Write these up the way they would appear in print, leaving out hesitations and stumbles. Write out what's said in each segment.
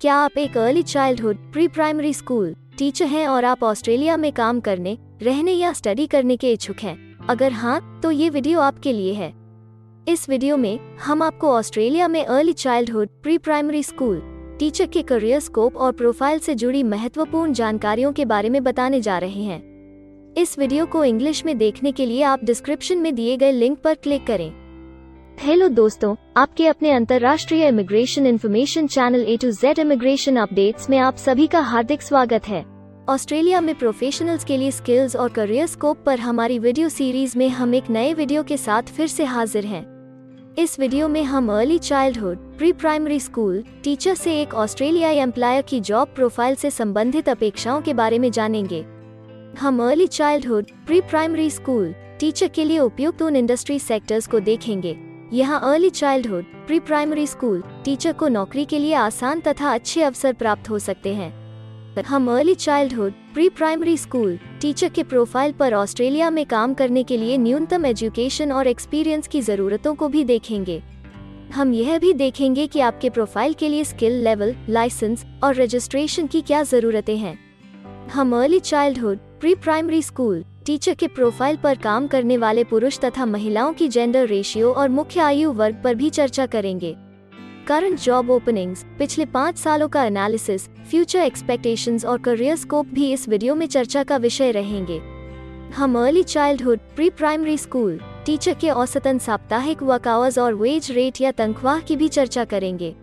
क्या आप एक early childhood pre primary school teacher हैं और आप ऑस्ट्रेलिया में काम करने, रहने या स्टडी करने के इच्छुक हैं? अगर हाँ, तो ये वीडियो आपके लिए है। इस वीडियो में हम आपको ऑस्ट्रेलिया में early childhood pre primary school teacher के करियर स्कोप और प्रोफाइल से जुड़ी महत्वपूर्ण जानकारियों के बारे में बताने जा रहे हैं। इस वीडियो को इंग्लिश में देखने के लिए आप डिस्क्रिप्शन में दिए गए लिंक पर क्लिक करें। हेलो दोस्तों, आपके अपने अंतर्राष्ट्रीय immigration information channel A to Z immigration updates में आप सभी का हार्दिक स्वागत है। ऑस्ट्रेलिया में प्रोफेशनल्स के लिए स्किल्स और करियर स्कोप पर हमारी वीडियो सीरीज में हम एक नए वीडियो के साथ फिर से हाजिर हैं। इस वीडियो में हम early childhood pre primary school teacher से एक ऑस्ट्रेलियाई एम्प्लॉयर की जॉब प्रोफाइल से संबंधित अपेक्षाओं के बारे में जानेंगे। हम early childhood pre primary school teacher के लिए उपयुक्त उन इंडस्ट्री सेक्टर्स को देखेंगे। यहाँ early childhood pre primary school teacher को नौकरी के लिए आसान तथा अच्छे अवसर प्राप्त हो सकते हैं। हम early childhood pre primary school teacher के प्रोफाइल पर ऑस्ट्रेलिया में काम करने के लिए न्यूनतम एजुकेशन और एक्सपीरियंस की जरूरतों को भी देखेंगे। हम यह भी देखेंगे कि आपके प्रोफाइल के लिए स्किल लेवल, लाइसेंस और रजिस्ट्रेशन की क्या जरूरतें हैं। हम early childhood pre primary school teacher के प्रोफाइल पर काम करने वाले पुरुष तथा महिलाओं की जेंडर रेशियो और मुख्य आयु वर्ग पर भी चर्चा करेंगे। करंट जॉब ओपनिंग्स, पिछले 5 सालों का एनालिसिस, फ्यूचर एक्सपेक्टेशंस और करियर स्कोप भी इस वीडियो में चर्चा का विषय रहेंगे। हम early childhood pre primary school teacher के औसतन साप्ताहिक वर्क आवर्स और वेज रेट या तनख्वाह की भी चर्चा करेंगे।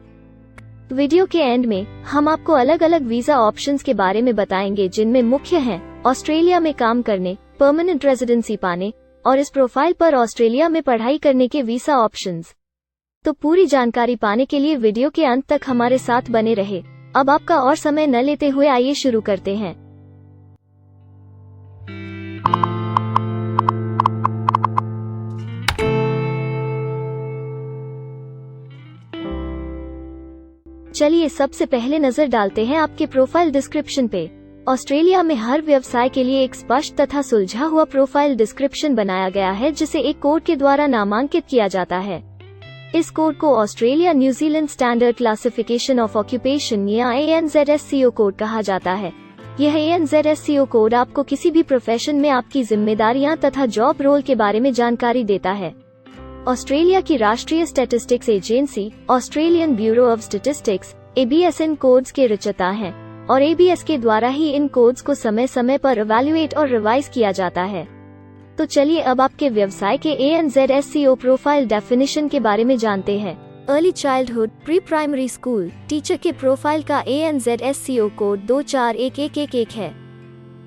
वीडियो के एंड में हम आपको अलग अलग वीजा ऑप्शंस के बारे में बताएंगे, जिनमें मुख्य हैं ऑस्ट्रेलिया में काम करने, परमानेंट रेजिडेंसी पाने और इस प्रोफाइल पर ऑस्ट्रेलिया में पढ़ाई करने के वीजा ऑप्शंस। तो पूरी जानकारी पाने के लिए वीडियो के अंत तक हमारे साथ बने रहे। अब आपका और समय न लेते हुए आइए शुरू करते हैं। चलिए सबसे पहले नजर डालते हैं आपके प्रोफाइल डिस्क्रिप्शन पे। ऑस्ट्रेलिया में हर व्यवसाय के लिए एक स्पष्ट तथा सुलझा हुआ प्रोफाइल डिस्क्रिप्शन बनाया गया है, जिसे एक कोड के द्वारा नामांकित किया जाता है। इस कोड को Australia New Zealand standard classification of occupation या ANZSCO कोड कहा जाता है। यह ANZSCO कोड आपको किसी भी प्रोफेशन में आपकी जिम्मेदारियां तथा जॉब रोल के बारे में जानकारी देता है। ऑस्ट्रेलिया की राष्ट्रीय statistics agency Australian bureau of statistics ABS in codes के रचयिता हैं और ABS के द्वारा ही इन कोड्स को समय समय पर इवैल्यूएट और रिवाइज किया जाता है। तो चलिए अब आपके व्यवसाय के ANZSCO प्रोफाइल डेफिनेशन के बारे में जानते हैं। Early childhood pre primary school teacher के प्रोफाइल का ANZSCO कोड 24111 है।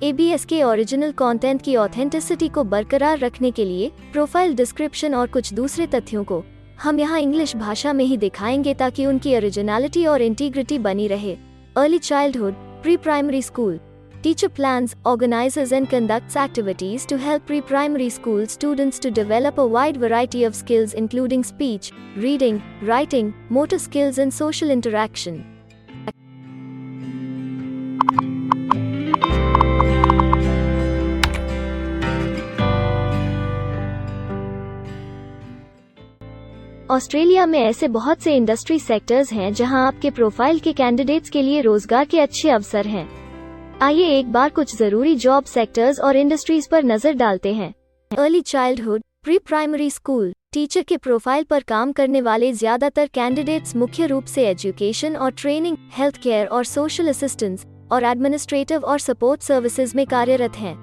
ABS के ओरिजिनल कंटेंट की ऑथेंटिसिटी को बरकरार रखने के लिए प्रोफाइल डिस्क्रिप्शन और कुछ दूसरे तथ्यों को हम यहाँ इंग्लिश भाषा में ही दिखाएंगे, ताकि उनकी ओरिजिनलिटी और इंटीग्रिटी बनी रहे। Early childhood pre-primary school teacher plans, organizes and conducts activities to help pre-primary school students to develop a wide variety of skills including speech, reading, writing, motor skills and social interaction. Australia में ऐसे बहुत से industry sectors हैं जहां आपके profile के candidates के लिए रोजगार के अच्छे अवसर हैं। आइए एक बार कुछ जरूरी जॉब सेक्टर्स और इंडस्ट्रीज पर नजर डालते हैं। Early childhood pre primary school teacher के प्रोफाइल पर काम करने वाले ज्यादातर कैंडिडेट्स मुख्य रूप से एजुकेशन और ट्रेनिंग, हेल्थ केयर और सोशल असिस्टेंस और एडमिनिस्ट्रेटिव और सपोर्ट सर्विसेज में कार्यरत हैं।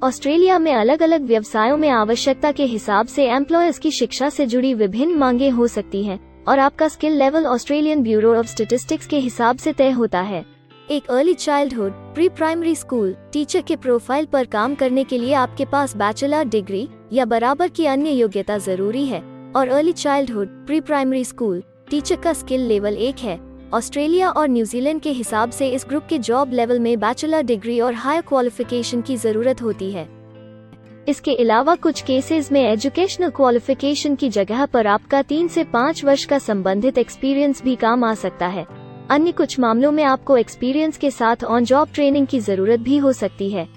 ऑस्ट्रेलिया में अलग अलग व्यवसायों में आवश्यकता के हिसाब से एम्प्लॉयर्स की शिक्षा से जुड़ी विभिन्न मांगें हो सकती हैं और आपका skill level Australian bureau of statistics के हिसाब से तय होता है। एक early childhood pre primary school teacher के प्रोफाइल पर काम करने के लिए आपके पास बैचलर डिग्री या बराबर की अन्य योग्यता जरूरी है और early childhood pre primary school teacher का स्किल लेवल 1 है। ऑस्ट्रेलिया और न्यूजीलैंड के हिसाब से इस ग्रुप के जॉब लेवल में बैचलर डिग्री और हायर क्वालिफिकेशन की जरूरत होती है। इसके अलावा कुछ केसेस में एजुकेशनल क्वालिफिकेशन की जगह पर आपका 3 से 5 वर्ष का संबंधित एक्सपीरियंस भी काम आ सकता है। अन्य कुछ मामलों में आपको एक्सपीरियंस के साथ ऑन जॉब ट्रेनिंग की जरूरत भी हो सकती है।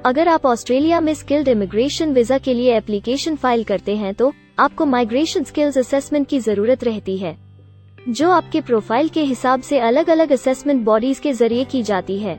अगर आप ऑस्ट्रेलिया में स्किल्ड इमिग्रेशन वीजा के लिए एप्लीकेशन फाइल करते हैं तो आपको माइग्रेशन स्किल्स असेसमेंट की जरूरत रहती है, जो आपके प्रोफाइल के हिसाब से अलग अलग असेसमेंट बॉडीज के जरिए की जाती है।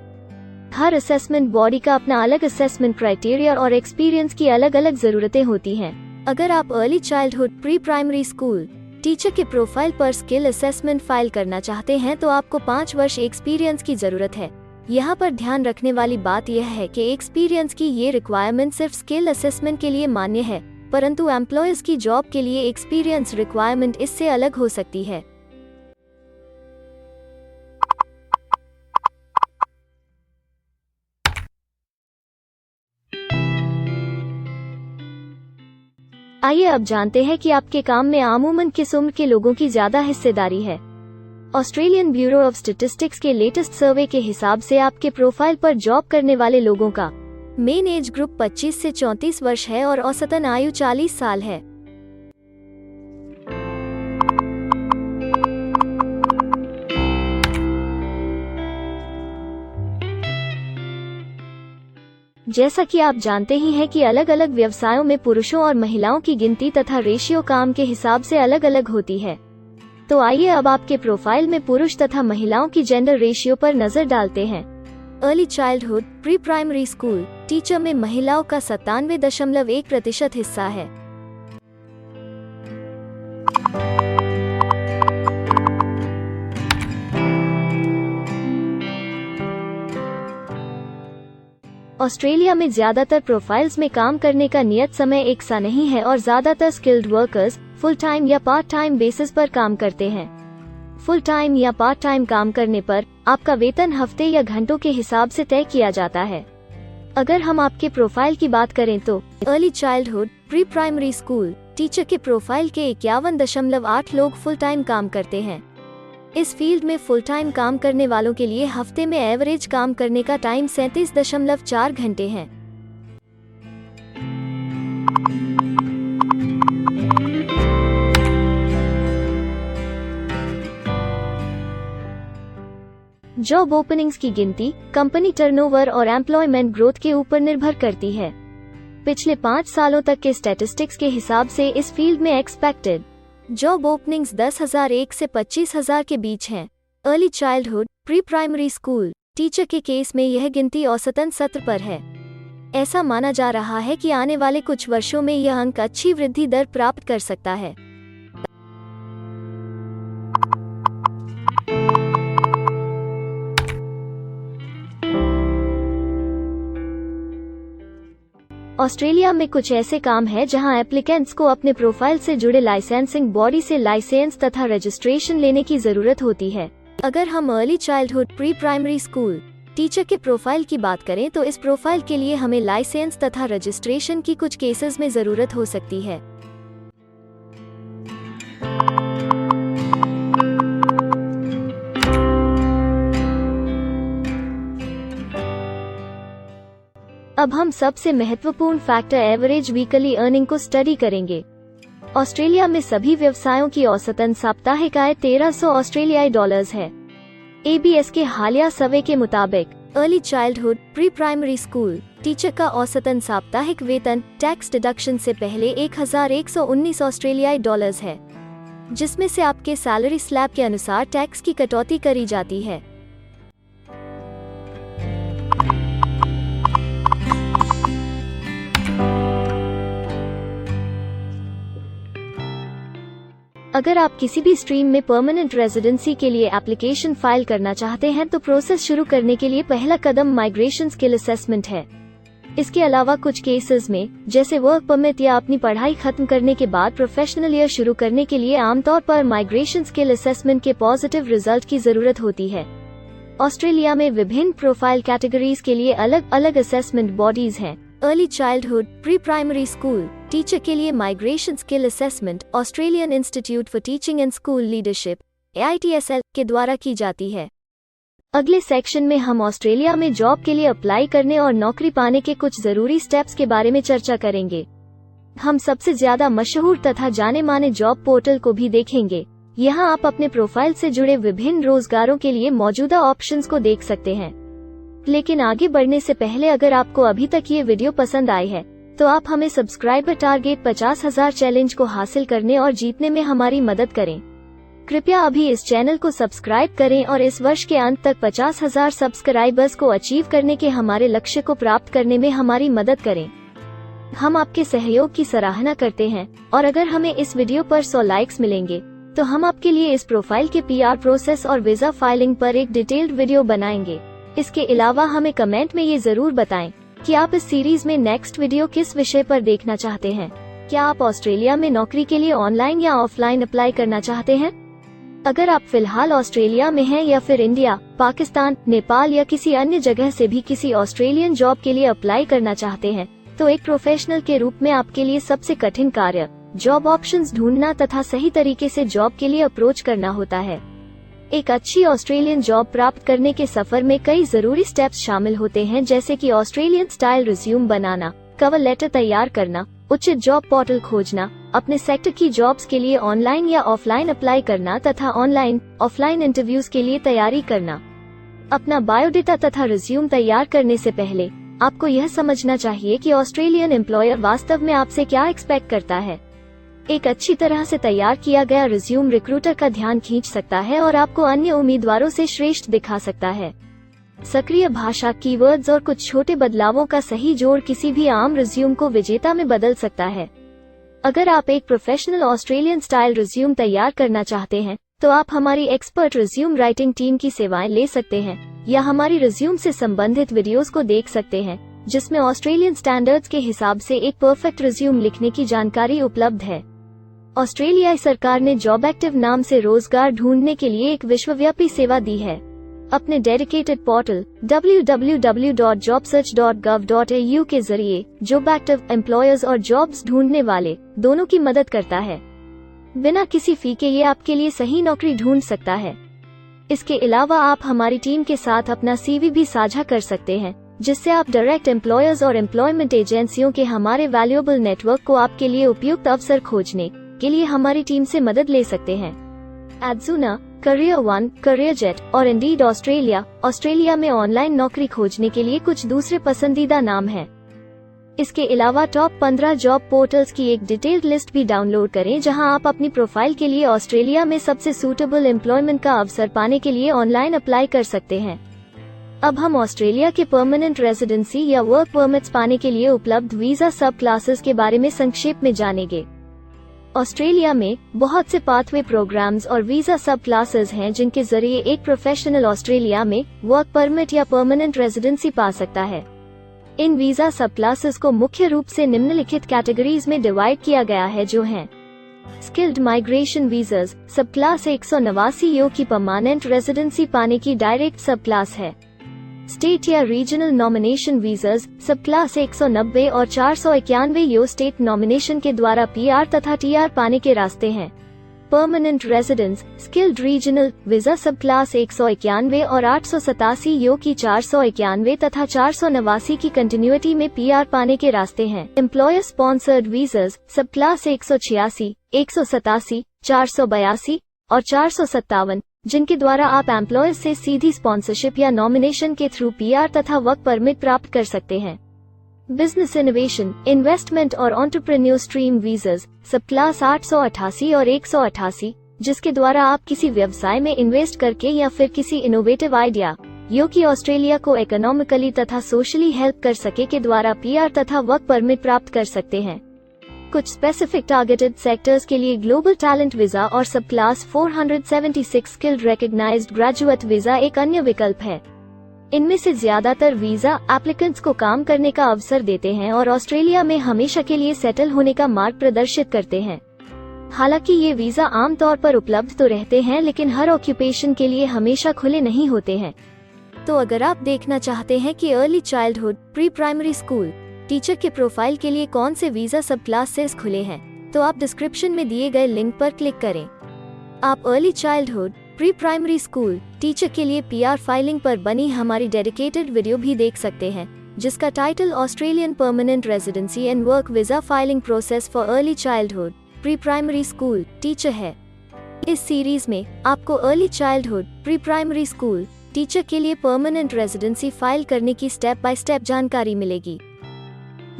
हर असेसमेंट बॉडी का अपना अलग असेसमेंट क्राइटेरिया और एक्सपीरियंस की अलग अलग जरूरतें होती हैं। अगर आप early childhood pre primary school teacher के प्रोफाइल पर स्किल असेसमेंट फाइल करना चाहते हैं तो आपको 5 वर्ष एक्सपीरियंस की जरूरत है। यहाँ पर ध्यान रखने वाली बात यह है कि एक्सपीरियंस की ये रिक्वायरमेंट सिर्फ स्किल असेसमेंट के लिए मान्य है, परंतु एम्प्लॉयर्स की जॉब के लिए एक्सपीरियंस रिक्वायरमेंट इससे अलग हो सकती है। आइए अब जानते हैं कि आपके काम में आमूमन किस उम्र के लोगों की ज्यादा हिस्सेदारी है। ऑस्ट्रेलियन ब्यूरो ऑफ स्टैटिस्टिक्स के लेटेस्ट सर्वे के हिसाब से आपके प्रोफाइल पर जॉब करने वाले लोगों का मेन एज ग्रुप 25 से 34 वर्ष है और औसतन आयु 40 साल है। जैसा कि आप जानते ही हैं कि अलग अलग व्यवसायों में पुरुषों और महिलाओं की गिनती तथा रेशियो काम के हिसाब से अलग अलग होती है। तो आइए अब आपके प्रोफाइल में पुरुष तथा महिलाओं की जेंडर रेशियो पर नजर डालते हैं। Early childhood pre primary school teacher में महिलाओं का 97.1% हिस्सा है। ऑस्ट्रेलिया में ज्यादातर प्रोफाइल्स में काम करने का नियत समय एक सा नहीं है और ज्यादातर स्किल्ड वर्कर्स फुल टाइम या पार्ट टाइम बेसिस पर काम करते हैं। फुल टाइम या पार्ट टाइम काम करने पर आपका वेतन हफ्ते या घंटों के हिसाब से तय किया जाता है। अगर हम आपके प्रोफाइल की बात करें तो early childhood pre primary school teacher के प्रोफाइल के 51.8 लोग फुल टाइम काम करते हैं। इस फील्ड में फुल टाइम काम करने वालों के लिए हफ्ते में एवरेज काम करने का टाइम 37.4 घंटे है। जॉब ओपनिंग्स की गिनती कंपनी टर्नओवर और एम्प्लॉयमेंट ग्रोथ के ऊपर निर्भर करती है। पिछले 5 सालों तक के स्टैटिस्टिक्स के हिसाब से इस फील्ड में एक्सपेक्टेड जॉब ओपनिंग्स 10,001 से 25,000 के बीच हैं। Early childhood pre primary school teacher के केस में यह गिनती औसतन 17 पर है। ऐसा माना जा रहा है कि आने वाले कुछ वर्षों में यह अंक अच्छी वृद्धि दर प्राप्त कर सकता है। ऑस्ट्रेलिया में कुछ ऐसे काम हैं जहां एप्लीकेंट्स को अपने प्रोफाइल से जुड़े लाइसेंसिंग बॉडी से लाइसेंस तथा रजिस्ट्रेशन लेने की जरूरत होती है। अगर हम early childhood pre primary school teacher के प्रोफाइल की बात करें तो इस प्रोफाइल के लिए हमें लाइसेंस तथा रजिस्ट्रेशन की कुछ केसेस में जरूरत हो सकती है। अब हम सबसे महत्वपूर्ण फैक्टर एवरेज वीकली अर्निंग को स्टडी करेंगे। ऑस्ट्रेलिया में सभी व्यवसायों की औसतन साप्ताहिक आय 1300 ऑस्ट्रेलियाई डॉलर्स है। ABS के हालिया सर्वे के मुताबिक early childhood pre primary school teacher का औसतन साप्ताहिक वेतन टैक्स डिडक्शन से पहले 1119 ऑस्ट्रेलियाई डॉलर्स है, जिसमें से आपके सैलरी स्लैब के अनुसार टैक्स की कटौती करी जाती है। अगर आप किसी भी स्ट्रीम में परमानेंट रेजिडेंसी के लिए एप्लीकेशन फाइल करना चाहते हैं तो प्रोसेस शुरू करने के लिए पहला कदम माइग्रेशन स्किल असेसमेंट है। इसके अलावा कुछ केसेस में जैसे वर्क परमिट या अपनी पढ़ाई खत्म करने के बाद प्रोफेशनल ईयर शुरू करने के लिए आमतौर पर माइग्रेशन स्किल असेसमेंट के पॉजिटिव रिजल्ट की जरूरत होती है। ऑस्ट्रेलिया में विभिन्न प्रोफाइल कैटेगरीज के लिए अलग अलग असेसमेंट बॉडीज हैं। Early childhood pre primary school teacher के लिए migration skill assessment Australian institute for teaching and school leadership AITSL के द्वारा की जाती है। अगले सेक्शन में हम ऑस्ट्रेलिया में जॉब के लिए अप्लाई करने और नौकरी पाने के कुछ जरूरी स्टेप्स के बारे में चर्चा करेंगे। हम सबसे ज्यादा मशहूर तथा जाने माने जॉब पोर्टल को भी देखेंगे। यहाँ आप अपने प्रोफाइल से जुड़े विभिन्न रोजगारों के लिए मौजूदा ऑप्शंस को देख सकते हैं। लेकिन आगे बढ़ने से पहले अगर आपको अभी तक ये वीडियो पसंद आई है तो आप हमें सब्सक्राइबर टारगेट 50,000 चैलेंज को हासिल करने और जीतने में हमारी मदद करें। कृपया अभी इस चैनल को सब्सक्राइब करें और इस वर्ष के अंत तक 50,000 सब्सक्राइबर्स को अचीव करने के हमारे लक्ष्य को प्राप्त करने में हमारी मदद करें। हम आपके सहयोग की सराहना करते हैं और अगर हमें इस वीडियो पर 100 लाइक्स मिलेंगे तो हम आपके लिए इस प्रोफाइल के PR प्रोसेस और वीजा फाइलिंग पर एक डिटेल्ड वीडियो बनाएंगे। इसके अलावा हमें कमेंट में ये जरूर बताएं कि आप इस सीरीज में नेक्स्ट वीडियो किस विषय पर देखना चाहते हैं। क्या आप ऑस्ट्रेलिया में नौकरी के लिए ऑनलाइन या ऑफलाइन अप्लाई करना चाहते हैं? अगर आप फिलहाल ऑस्ट्रेलिया में हैं या फिर इंडिया, पाकिस्तान, नेपाल या किसी अन्य जगह से भी किसी ऑस्ट्रेलियन जॉब के लिए अप्लाई करना चाहते हैं तो एक प्रोफेशनल के रूप में आपके लिए सबसे कठिन कार्य जॉब ऑप्शंस ढूंढना तथा सही तरीके से जॉब के लिए अप्रोच करना होता है। एक अच्छी ऑस्ट्रेलियन जॉब प्राप्त करने के सफर में कई जरूरी स्टेप्स शामिल होते हैं, जैसे कि ऑस्ट्रेलियन स्टाइल रिज्यूम बनाना, कवर लेटर तैयार करना, उचित जॉब पोर्टल खोजना, अपने सेक्टर की जॉब्स के लिए ऑनलाइन या ऑफलाइन अप्लाई करना तथा ऑनलाइन ऑफलाइन इंटरव्यूज के लिए तैयारी करना। अपना बायोडेटा तथा रिज्यूम तैयार करने से पहले आपको यह समझना चाहिए कि ऑस्ट्रेलियन एम्प्लॉयर वास्तव में आपसे क्या एक्सपेक्ट करता है। एक अच्छी तरह से तैयार किया गया रिज्यूम रिक्रूटर का ध्यान खींच सकता है और आपको अन्य उम्मीदवारों से श्रेष्ठ दिखा सकता है। सक्रिय भाषा, कीवर्ड्स और कुछ छोटे बदलावों का सही जोड़ किसी भी आम रिज्यूम को विजेता में बदल सकता है। अगर आप एक प्रोफेशनल ऑस्ट्रेलियन स्टाइल रिज्यूम तैयार करना चाहते हैं तो आप हमारी एक्सपर्ट रिज्यूम राइटिंग टीम की सेवाएं ले सकते हैं या हमारी रिज्यूम से संबंधित वीडियोस को देख सकते हैं, जिसमें ऑस्ट्रेलियन स्टैंडर्ड्स के हिसाब से एक परफेक्ट रिज्यूम लिखने की जानकारी उपलब्ध है। ऑस्ट्रेलियाई सरकार ने जॉब एक्टिव नाम से रोजगार ढूंढने के लिए एक विश्वव्यापी सेवा दी है। अपने डेडिकेटेड पोर्टल www.jobsearch.gov.au के जरिए जॉब एक्टिव एम्प्लॉयर्स और जॉब्स ढूंढने वाले दोनों की मदद करता है। बिना किसी फी के ये आपके लिए सही नौकरी ढूंढ सकता है। इसके अलावा आप हमारी टीम के साथ अपना CV भी साझा कर सकते हैं, जिससे आप डायरेक्ट एम्प्लॉयर्स और एम्प्लॉयमेंट एजेंसियों के हमारे वैल्यूएबल नेटवर्क को आपके लिए उपयुक्त अवसर खोजने के लिए हमारी टीम से मदद ले सकते हैं। एडजुना, करियर वन, करियर जेट और इंडीड ऑस्ट्रेलिया में ऑनलाइन नौकरी खोजने के लिए कुछ दूसरे पसंदीदा नाम हैं। इसके अलावा टॉप 15 जॉब पोर्टल्स की एक डिटेल्ड लिस्ट भी डाउनलोड करें, जहां आप अपनी प्रोफाइल के लिए ऑस्ट्रेलिया में सबसे सूटेबल एम्प्लॉयमेंट का अवसर पाने के लिए ऑनलाइन अप्लाई कर सकते हैं। अब हम ऑस्ट्रेलिया के परमानेंट रेजिडेंसी या वर्क परमिट्स पाने के लिए उपलब्ध वीजा सब क्लासेस के बारे में संक्षेप में जानेंगे। ऑस्ट्रेलिया में बहुत से पाथवे प्रोग्राम्स और वीजा सब क्लासेस हैं, जिनके जरिए एक प्रोफेशनल ऑस्ट्रेलिया में वर्क परमिट या परमानेंट रेजिडेंसी पा सकता है। इन वीजा सब क्लासेस को मुख्य रूप से निम्नलिखित कैटेगरीज में डिवाइड किया गया है, जो हैं स्किल्ड माइग्रेशन वीजास सब क्लास 189 यो की परमानेंट रेजिडेंसी पाने की डायरेक्ट सब क्लास है। स्टेट या रीजनल नॉमिनेशन वीजास सब क्लास 190 और 491 यो स्टेट नॉमिनेशन के द्वारा PR तथा TR पाने के रास्ते हैं। Permanent residence skilled regional visa सब क्लास 191 और 887 यो की 491 तथा 489 की कंटिन्यूटी में PR पाने के रास्ते हैं। एम्प्लॉयर स्पॉन्सर्ड वीजास सब क्लास 186, 187, 482 और 457, जिनके द्वारा आप एम्प्लॉयर से सीधी स्पॉन्सरशिप या नॉमिनेशन के थ्रू PR तथा वर्क परमिट प्राप्त कर सकते हैं। बिजनेस इनोवेशन, इन्वेस्टमेंट और एंटरप्रेन्योर स्ट्रीम वीजास सब क्लास 888 और 188, जिसके द्वारा आप किसी व्यवसाय में इन्वेस्ट करके या फिर किसी इनोवेटिव आइडिया जो कि ऑस्ट्रेलिया को इकोनॉमिकली तथा सोशली हेल्प कर सके के द्वारा PR तथा वर्क परमिट प्राप्त कर सकते हैं। कुछ स्पेसिफिक टारगेटेड सेक्टर्स के लिए ग्लोबल टैलेंट वीजा और subclass 476 skilled recognised graduate visa एक अन्य विकल्प है। इनमें से ज्यादातर वीजा एप्लीकेंट्स को काम करने का अवसर देते हैं और ऑस्ट्रेलिया में हमेशा के लिए सेटल होने का मार्ग प्रदर्शित करते हैं। हालांकि ये वीजा आमतौर पर उपलब्ध तो रहते हैं, लेकिन हर ऑक्यूपेशन के लिए हमेशा खुले नहीं होते हैं। तो अगर आप देखना चाहते हैं कि early childhood, pre primary school teacher के प्रोफाइल के लिए कौन से वीजा सब क्लासेस खुले हैं, तो आप डिस्क्रिप्शन में दिए गए लिंक पर क्लिक करें। आप early childhood, pre primary school teacher के लिए PR फाइलिंग पर बनी हमारी डेडिकेटेड वीडियो भी देख सकते हैं, जिसका title Australian permanent residency and work visa filing process for early childhood, pre primary school teacher है। इस सीरीज में आपको early childhood, pre primary school teacher के लिए परमानेंट रेजिडेंसी फाइल करने की स्टेप बाय स्टेप जानकारी मिलेगी।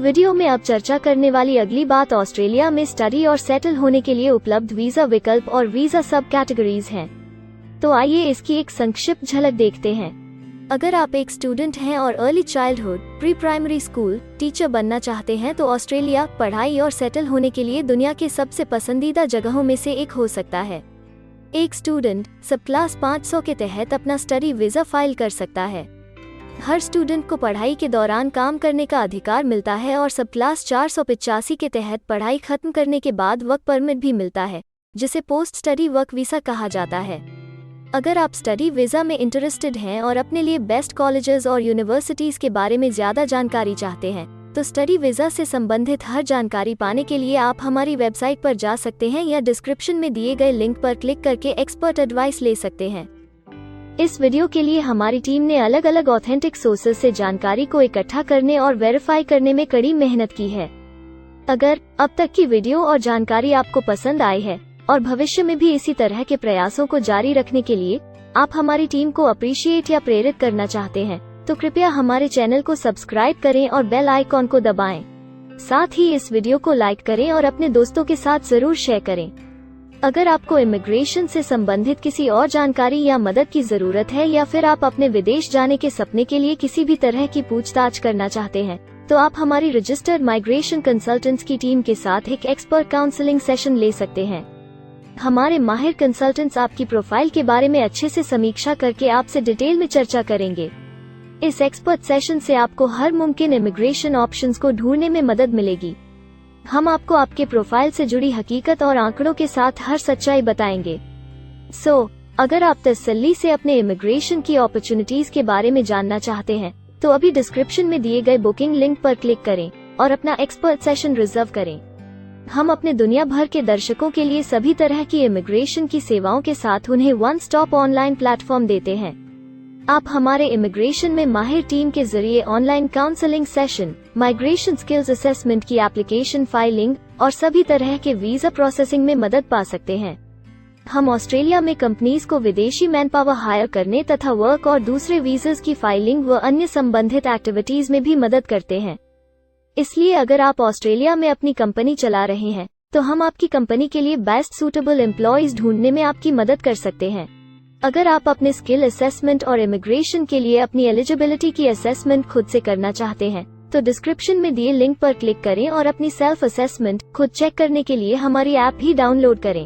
वीडियो में अब चर्चा करने वाली अगली बात ऑस्ट्रेलिया में स्टडी और सेटल होने के लिए उपलब्ध वीजा विकल्प और वीजा सब कैटेगरीज हैं। तो आइए इसकी एक संक्षिप्त झलक देखते हैं। अगर आप एक स्टूडेंट हैं और early childhood pre primary school teacher बनना चाहते हैं तो ऑस्ट्रेलिया पढ़ाई और सेटल होने के लिए दुनिया के सबसे पसंदीदा जगहों में से एक हो सकता है। एक स्टूडेंट सब क्लास 500 के तहत अपना स्टडी वीजा फाइल कर सकता है। हर स्टूडेंट को पढ़ाई के दौरान काम करने का अधिकार मिलता है और सब क्लास 485 के तहत पढ़ाई खत्म करने के बाद वर्क परमिट भी मिलता है, जिसे पोस्ट स्टडी वर्क वीसा कहा जाता है। अगर आप स्टडी वीजा में इंटरेस्टेड हैं और अपने लिए बेस्ट कॉलेजेस और यूनिवर्सिटीज के बारे में ज्यादा जानकारी चाहते हैं, तो स्टडी वीजा से संबंधित हर जानकारी पाने के लिए आप हमारी वेबसाइट पर जा सकते हैं या डिस्क्रिप्शन में दिए गए लिंक पर क्लिक करके एक्सपर्ट एडवाइस ले सकते हैं। इस वीडियो के लिए हमारी टीम ने अलग अलग ऑथेंटिक सोर्सेज से जानकारी को इकट्ठा करने और वेरीफाई करने में कड़ी मेहनत की है। अगर अब तक की वीडियो और जानकारी आपको पसंद आई है और भविष्य में भी इसी तरह के प्रयासों को जारी रखने के लिए आप हमारी टीम को अप्रिशिएट या प्रेरित करना चाहते हैं, तो कृपया हमारे चैनल को सब्सक्राइब करें और बेल आइकॉन को दबाएं। साथ ही इस वीडियो को लाइक करें और अपने दोस्तों के साथ जरूर शेयर करें। अगर आपको इमिग्रेशन से संबंधित किसी और जानकारी या मदद की जरूरत है या फिर आप अपने विदेश जाने के सपने के लिए किसी भी तरह की पूछताछ करना चाहते हैं, तो आप हमारी रजिस्टर्ड माइग्रेशन कंसल्टेंट्स की टीम के साथ एक एक्सपर्ट काउंसलिंग सेशन ले सकते हैं। हमारे माहिर कंसल्टेंट्स आपकी प्रोफाइल के बारे में अच्छे से समीक्षा करके आपसे डिटेल में चर्चा करेंगे। इस एक्सपर्ट सेशन से आपको हर मुमकिन इमिग्रेशन ऑप्शंस को ढूंढने में मदद मिलेगी। हम आपको आपके प्रोफाइल से जुड़ी हकीकत और आंकड़ों के साथ हर सच्चाई बताएंगे। अगर आप तसल्ली से अपने इमिग्रेशन की अपॉर्चुनिटीज के बारे में जानना चाहते हैं, तो अभी डिस्क्रिप्शन में दिए गए बुकिंग लिंक पर क्लिक करें और अपना एक्सपर्ट सेशन रिजर्व करें। हम अपने दुनिया भर के दर्शकों के लिए सभी तरह की इमिग्रेशन की सेवाओं के साथ उन्हें वन स्टॉप ऑनलाइन प्लेटफॉर्म देते हैं। आप हमारे इमिग्रेशन में माहिर टीम के जरिए online counselling session, migration skills assessment की एप्लीकेशन फाइलिंग और सभी तरह के वीजा प्रोसेसिंग में मदद पा सकते हैं। हम ऑस्ट्रेलिया में कंपनीज को विदेशी मैन पावर हायर करने तथा वर्क और दूसरे वीजास की फाइलिंग व अन्य संबंधित एक्टिविटीज में भी मदद करते हैं। इसलिए अगर आप ऑस्ट्रेलिया में अपनी कंपनी चला रहे हैं, तो हम आपकी कंपनी के लिए बेस्ट सूटेबल एम्प्लॉयज ढूंढने में आपकी मदद कर सकते हैं। अगर आप अपने स्किल असेसमेंट और इमिग्रेशन के लिए अपनी एलिजिबिलिटी की असेसमेंट खुद से करना चाहते हैं, तो डिस्क्रिप्शन में दिए लिंक पर क्लिक करें और अपनी सेल्फ असेसमेंट खुद चेक करने के लिए हमारी ऐप भी डाउनलोड करें।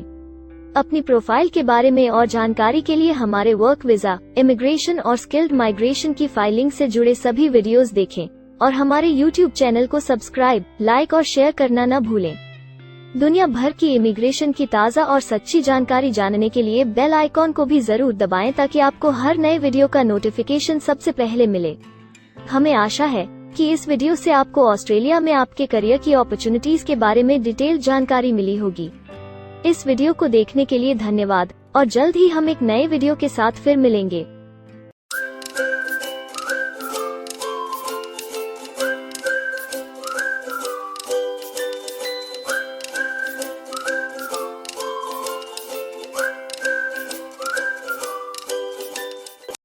अपनी प्रोफाइल के बारे में और जानकारी के लिए हमारे वर्क वीजा, इमिग्रेशन और स्किल्ड माइग्रेशन की फाइलिंग से जुड़े सभी वीडियोस देखें और हमारे YouTube चैनल को सब्सक्राइब, लाइक और शेयर करना न भूलें। दुनिया भर की इमिग्रेशन की ताज़ा और सच्ची जानकारी जानने के लिए बेल आइकॉन को भी जरूर दबाएं ताकि आपको हर नए वीडियो का नोटिफिकेशन सबसे पहले मिले। हमें आशा है कि इस वीडियो से आपको ऑस्ट्रेलिया में आपके करियर की अपॉर्चुनिटीज के बारे में डिटेल जानकारी मिली होगी। इस वीडियो को देखने के लिए धन्यवाद और जल्द ही हम एक नए वीडियो के साथ फिर मिलेंगे।